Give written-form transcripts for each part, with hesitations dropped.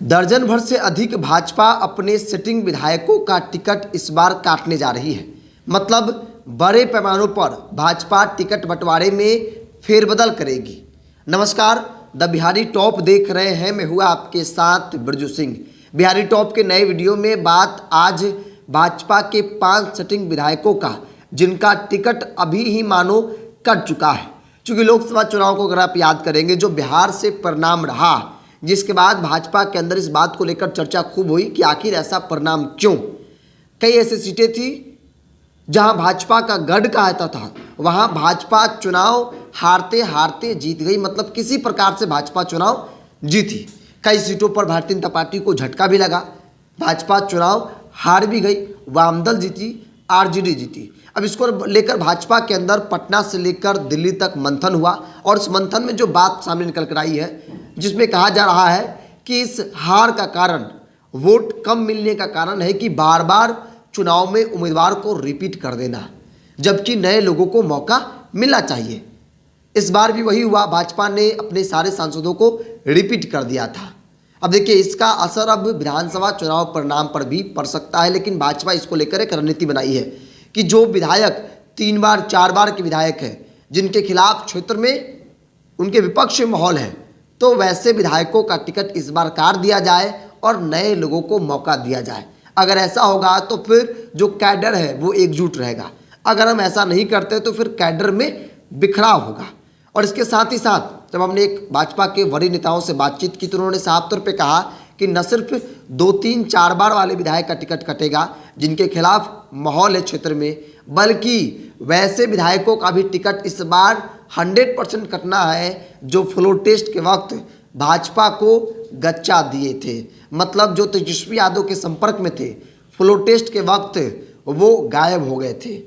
दर्जन भर से अधिक भाजपा अपने सिटिंग विधायकों का टिकट इस बार काटने जा रही है। मतलब बड़े पैमानों पर भाजपा टिकट बंटवारे में फेरबदल करेगी। नमस्कार, द बिहारी टॉप देख रहे हैं। मैं हुआ आपके साथ बिरजू सिंह। बिहारी टॉप के नए वीडियो में बात आज भाजपा के 5 सिटिंग विधायकों का, जिनका टिकट अभी ही मानो कट चुका है। क्योंकि लोकसभा चुनाव को अगर आप याद करेंगे, जो बिहार से परिणाम रहा, जिसके बाद भाजपा के अंदर इस बात को लेकर चर्चा खूब हुई कि आखिर ऐसा परिणाम क्यों। कई ऐसी सीटें थी जहां भाजपा का गढ़ कहता था, वहां भाजपा चुनाव हारते हारते जीत गई। मतलब किसी प्रकार से भाजपा चुनाव जीती। कई सीटों पर भारतीय जनता पार्टी को झटका भी लगा, भाजपा चुनाव हार भी गई। वामदल जीती, आरजेडी जीती। अब इसको लेकर भाजपा के अंदर पटना से लेकर दिल्ली तक मंथन हुआ, और इस मंथन में जो बात सामने निकल कर आई है, जिसमें कहा जा रहा है कि इस हार का कारण, वोट कम मिलने का कारण है कि बार बार चुनाव में उम्मीदवार को रिपीट कर देना, जबकि नए लोगों को मौका मिलना चाहिए। इस बार भी वही हुआ, भाजपा ने अपने सारे सांसदों को रिपीट कर दिया था। अब देखिए, इसका असर अब विधानसभा चुनाव परिणाम पर भी पड़ सकता है, लेकिन भाजपा इसको लेकर एक रणनीति बनाई है कि जो विधायक 3 बार 4 बार के विधायक हैं, जिनके खिलाफ क्षेत्र में उनके विपक्ष में माहौल है, तो वैसे विधायकों का टिकट इस बार काट दिया जाए और नए लोगों को मौका दिया जाए। अगर ऐसा होगा तो फिर जो कैडर है वो एकजुट रहेगा। अगर हम ऐसा नहीं करते तो फिर कैडर में बिखराव होगा। और इसके साथ ही साथ जब हमने एक भाजपा के वरीय नेताओं से बातचीत की, तो उन्होंने साफ तौर पे कहा कि न सिर्फ 2, 3, 4 बार वाले विधायक का टिकट कटेगा जिनके खिलाफ माहौल है क्षेत्र में, बल्कि वैसे विधायकों का भी टिकट इस बार 100% कटना है जो फ्लोर टेस्ट के वक्त भाजपा को गच्चा दिए थे। मतलब जो तेजस्वी यादव के संपर्क में थे, फ्लोर टेस्ट के वक्त वो गायब हो गए थे,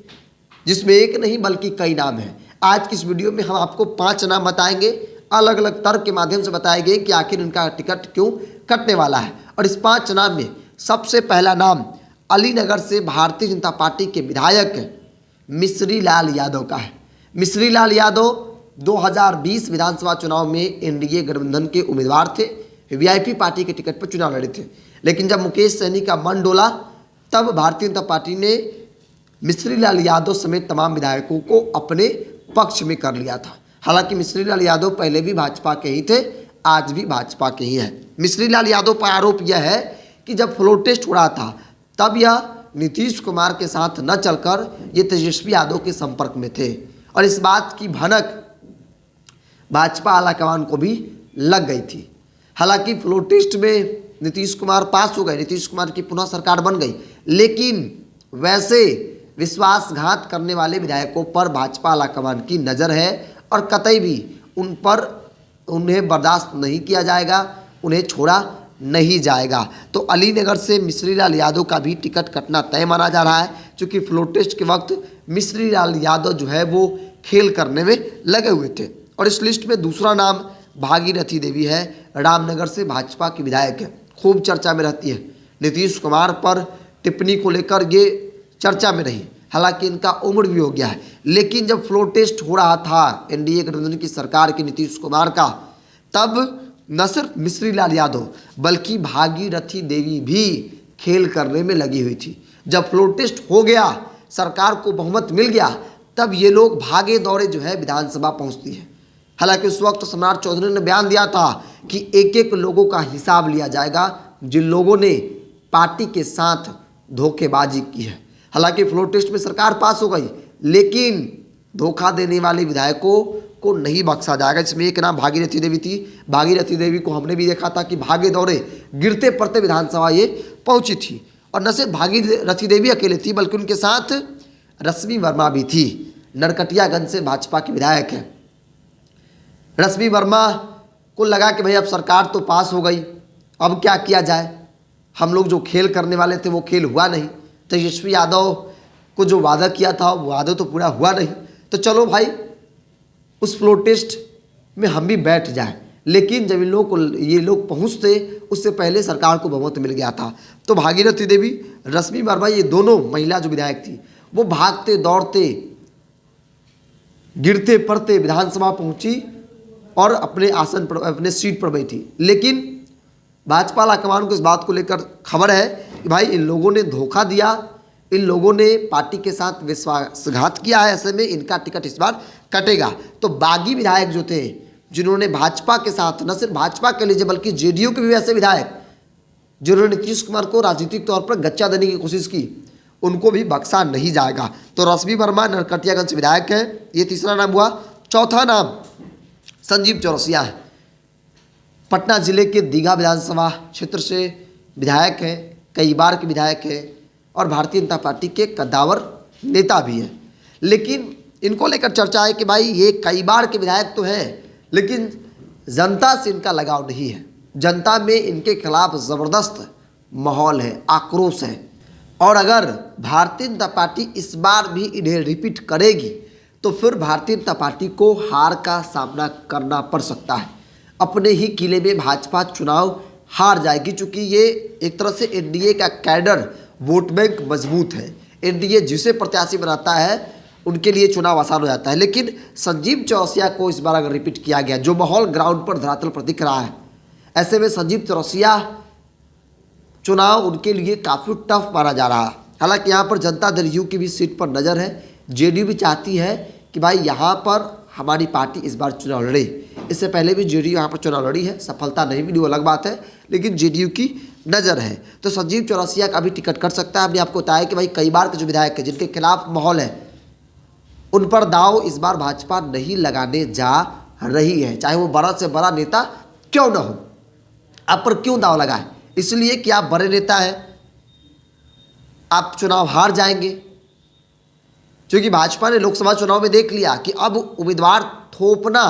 जिसमें एक नहीं बल्कि कई नाम हैं। आज की इस वीडियो में हम आपको 5 नाम बताएंगे, अलग अलग तर्क के माध्यम से बताएंगे कि आखिर इनका टिकट क्यों कटने वाला है। और इस 5 नाम में सबसे पहला नाम अलीनगर से भारतीय जनता पार्टी के विधायक मिश्री लाल यादव का है। मिश्री लाल यादव 2020 विधानसभा चुनाव में एनडीए गठबंधन के उम्मीदवार थे, वीआईपी पार्टी के टिकट पर चुनाव लड़े थे। लेकिन जब मुकेश सहनी का मन डोला, तब भारतीय जनता पार्टी ने मिश्री लाल यादव समेत तमाम विधायकों को अपने पक्ष में कर लिया था। हालांकि मिश्री लाल यादव पहले भी भाजपा के ही थे, आज भी भाजपा के ही हैं। मिश्री लाल यादव पर आरोप यह है कि जब फ्लोर टेस्ट हो रहा था, तब यह नीतीश कुमार के साथ न चलकर ये तेजस्वी यादव के संपर्क में थे, और इस बात की भनक भाजपा आलाकमान को भी लग गई थी। हालांकि फ्लोर टेस्ट में नीतीश कुमार पास हो गए, नीतीश कुमार की पुनः सरकार बन गई, लेकिन वैसे विश्वासघात करने वाले विधायकों पर भाजपा आलाकमान की नज़र है, और कतई भी उन्हें बर्दाश्त नहीं किया जाएगा, उन्हें छोड़ा नहीं जाएगा। तो अलीनगर से मिश्री लाल यादव का भी टिकट कटना तय माना जा रहा है, क्योंकि फ्लोर टेस्ट के वक्त मिश्री लाल यादव जो है वो खेल करने में लगे हुए थे। और इस लिस्ट में दूसरा नाम भागीरथी देवी है, रामनगर से भाजपा की विधायक है, खूब चर्चा में रहती है। नीतीश कुमार पर टिप्पणी को लेकर ये चर्चा में रही। हालांकि इनका उम्र भी हो गया है, लेकिन जब फ्लोर टेस्ट हो रहा था एनडीए गठबंधन की सरकार के नीतीश कुमार का, तब न सिर्फ मिश्री लाल यादव बल्कि भागीरथी देवी भी खेल करने में लगी हुई थी। जब फ्लोर टेस्ट हो गया, सरकार को बहुमत मिल गया, तब ये लोग भागे दौड़े जो है विधानसभा पहुंचती है। हालांकि उस वक्त सम्राट चौधरी ने बयान दिया था कि एक एक लोगों का हिसाब लिया जाएगा जिन लोगों ने पार्टी के साथ धोखेबाजी की है। हालांकि फ्लोर टेस्ट में सरकार पास हो गई, लेकिन धोखा देने वाले विधायकों को नहीं बख्शा जाएगा। इसमें एक नाम भागीरथी देवी थी। भागीरथी देवी को हमने भी देखा था कि भागे दौड़े गिरते पड़ते विधानसभा ये पहुंची थी। और न सिर्फ भागीरथी देवी अकेले थी, बल्कि उनके साथ रश्मि वर्मा भी थी। नरकटियागंज से भाजपा की विधायक है। रश्मि वर्मा को लगा कि भाई अब सरकार तो पास हो गई, अब क्या किया जाए। हम लोग जो खेल करने वाले थे वो खेल हुआ नहीं। तेजस्वी यादव को जो वादा किया था वो वादा तो पूरा हुआ नहीं, तो चलो भाई उस फ्लोर टेस्ट में हम भी बैठ जाएं। लेकिन जब ये लोग पहुंचते, उससे पहले सरकार को बहुमत मिल गया था। तो भागीरथी देवी, रश्मि वर्मा, ये दोनों महिला जो विधायक थी, वो भागते दौड़ते गिरते पड़ते विधानसभा पहुंची और अपने आसन पर, अपने सीट पर बैठी। लेकिन भाजपा हाईकमान को इस बात को लेकर खबर है कि भाई इन लोगों ने धोखा दिया, इन लोगों ने पार्टी के साथ विश्वासघात किया है, ऐसे में इनका टिकट इस बार कटेगा। तो बागी विधायक जो थे जिन्होंने भाजपा के साथ, न सिर्फ भाजपा के लिए बल्कि जेडीयू के भी ऐसे विधायक जिन्होंने नीतीश कुमार को राजनीतिक तौर पर गच्चा देने की कोशिश की, उनको भी बख्शा नहीं जाएगा। तो रश्मि वर्मा नरकटियागंज से विधायक हैं, ये तीसरा नाम हुआ। चौथा नाम संजीव चौरसिया है, पटना जिले के दीघा विधानसभा क्षेत्र से विधायक हैं, कई बार के विधायक हैं और भारतीय जनता पार्टी के कद्दावर नेता भी हैं। लेकिन इनको लेकर चर्चा है कि भाई ये कई बार के विधायक तो हैं, लेकिन जनता से इनका लगाव नहीं है। जनता में इनके खिलाफ ज़बरदस्त माहौल है, आक्रोश है। और अगर भारतीय जनता पार्टी इस बार भी इन्हें रिपीट करेगी तो फिर भारतीय जनता पार्टी को हार का सामना करना पड़ सकता है। अपने ही किले में भाजपा चुनाव हार जाएगी, चूँकि ये एक तरह से एनडीए का कैडर वोट बैंक मजबूत है। एनडीए जिसे प्रत्याशी बनाता है उनके लिए चुनाव आसान हो जाता है। लेकिन संजीव चौरसिया को इस बार अगर रिपीट किया गया, जो माहौल ग्राउंड पर धरातल पर दिख रहा है, ऐसे में संजीव चौरसिया चुनाव उनके लिए काफ़ी टफ माना जा रहा है। हालांकि यहाँ पर जनता दल यू की भी सीट पर नज़र है। जेडीयू भी चाहती है कि भाई यहाँ पर हमारी पार्टी इस बार चुनाव लड़े। इससे पहले भी जेडीयू यहाँ पर चुनाव लड़ी है, सफलता नहीं मिली वो अलग बात है, लेकिन जेडीयू की नज़र है। तो संजीव चौरसिया का भी टिकट कट सकता है। हमने आपको बताया कि भाई कई बार के जो विधायक हैं जिनके खिलाफ माहौल है, उन पर दाव इस बार भाजपा नहीं लगाने जा रही है, चाहे वो बड़ा से बड़ा नेता क्यों ना हो। आप पर क्यों दाव लगाए? इसलिए कि आप बड़े नेता हैं, आप चुनाव हार जाएंगे। क्योंकि भाजपा ने लोकसभा चुनाव में देख लिया कि अब उम्मीदवार थोपना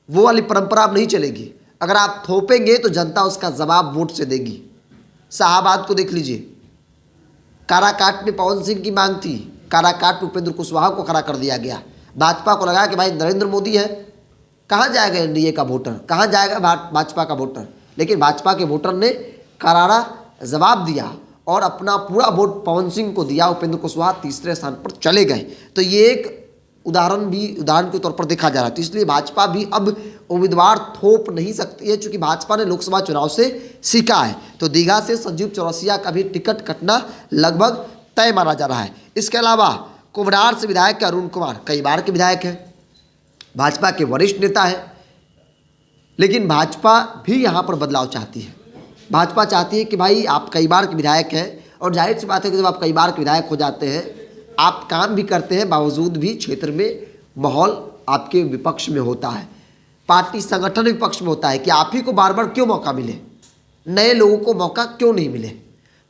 वो वाली परंपरा अब नहीं चलेगी। अगर आप थोपेंगे तो जनता उसका जवाब वोट से देगी। शाहाबाद को देख लीजिए, काराकाट में पवन सिंह की मांग थी, काराकाट में उपेंद्र कुशवाहा को खड़ा कर दिया गया। भाजपा को लगा कि भाई नरेंद्र मोदी है, कहाँ जाएगा एनडीए का वोटर, कहाँ जाएगा भाजपा का वोटर। लेकिन भाजपा के वोटर ने करारा जवाब दिया और अपना पूरा वोट पवन सिंह को दिया। उपेंद्र कुशवाहा तीसरे स्थान पर चले गए। तो ये एक उदाहरण के तौर पर देखा जा रहा है। तो इसलिए भाजपा भी अब उम्मीदवार थोप नहीं सकती है, चूंकि भाजपा ने लोकसभा चुनाव से सीखा है। तो दीघा से संजीव चौरसिया का भी टिकट कटना लगभग तय माना जा रहा है। इसके अलावा कुम्हरार से विधायक अरुण कुमार कई बार के विधायक हैं, भाजपा के वरिष्ठ नेता हैं। लेकिन भाजपा भी यहाँ पर बदलाव चाहती है। भाजपा चाहती है कि भाई आप कई बार के विधायक हैं, और जाहिर सी बात है कि जब आप कई बार के विधायक हो जाते हैं, आप काम भी करते हैं, बावजूद भी क्षेत्र में माहौल आपके विपक्ष में होता है, पार्टी संगठन विपक्ष में होता है कि आप ही को बार बार क्यों मौका मिले, नए लोगों को मौका क्यों नहीं मिले।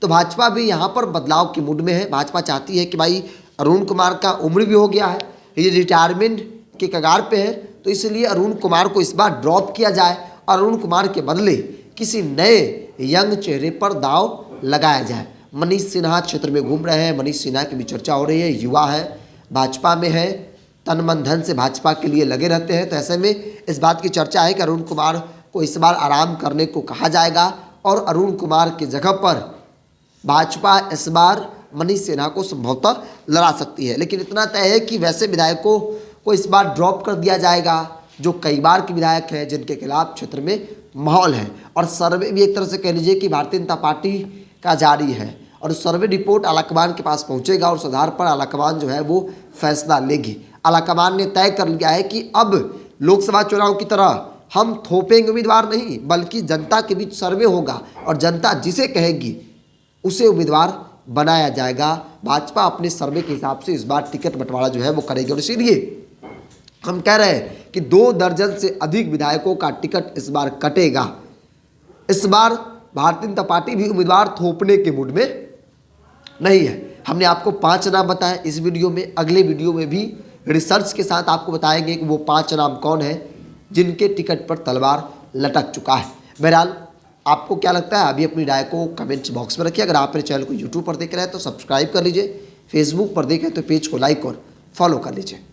तो भाजपा भी यहाँ पर बदलाव के मूड में है। भाजपा चाहती है कि भाई अरुण कुमार का उम्र भी हो गया है, ये रिटायरमेंट के कगार पे है, तो इसलिए अरुण कुमार को इस बार ड्रॉप किया जाए, अरुण कुमार के बदले किसी नए यंग चेहरे पर दाव लगाया जाए। मनीष सिन्हा क्षेत्र में घूम रहे हैं, मनीष सिन्हा की भी चर्चा हो रही है, युवा है, भाजपा में है, तन मन धन से भाजपा के लिए लगे रहते हैं। तो ऐसे में इस बात की चर्चा है कि अरुण कुमार को इस बार आराम करने को कहा जाएगा और अरुण कुमार की जगह पर भाजपा इस बार मनीष सिन्हा को संभवतः लड़ा सकती है। लेकिन इतना तय है कि वैसे विधायकों को इस बार ड्रॉप कर दिया जाएगा जो कई बार के विधायक हैं, जिनके खिलाफ क्षेत्र में माहौल है। और सर्वे भी एक तरह से कह लीजिए कि भारतीय जनता पार्टी का जारी है, और सर्वे रिपोर्ट आलाकमान के पास पहुंचेगा और उस आधार पर आलाकमान जो है वो फैसला लेगी। आलाकमान ने तय कर लिया है कि अब लोकसभा चुनाव की तरह हम थोपेंगे उम्मीदवार नहीं, बल्कि जनता के बीच सर्वे होगा और जनता जिसे कहेगी उसे उम्मीदवार बनाया जाएगा। भाजपा अपने सर्वे के हिसाब से इस बार टिकट बंटवारा जो है वो करेगी, और इसीलिए हम कह रहे हैं कि 2 दर्जन से अधिक विधायकों का टिकट इस बार कटेगा। इस बार भारतीय जनता पार्टी भी उम्मीदवार थोपने के मूड में नहीं है। हमने आपको 5 नाम बताए इस वीडियो में, अगले वीडियो में भी रिसर्च के साथ आपको बताएंगे कि वो 5 नाम कौन है जिनके टिकट पर तलवार लटक चुका है। बहरहाल आपको क्या लगता है, अभी अपनी राय को कमेंट्स बॉक्स में रखिए। अगर आप मेरे चैनल को यूट्यूब पर देख रहे हैं तो सब्सक्राइब कर लीजिए, फेसबुक पर देखें तो पेज को लाइक और फॉलो कर लीजिए।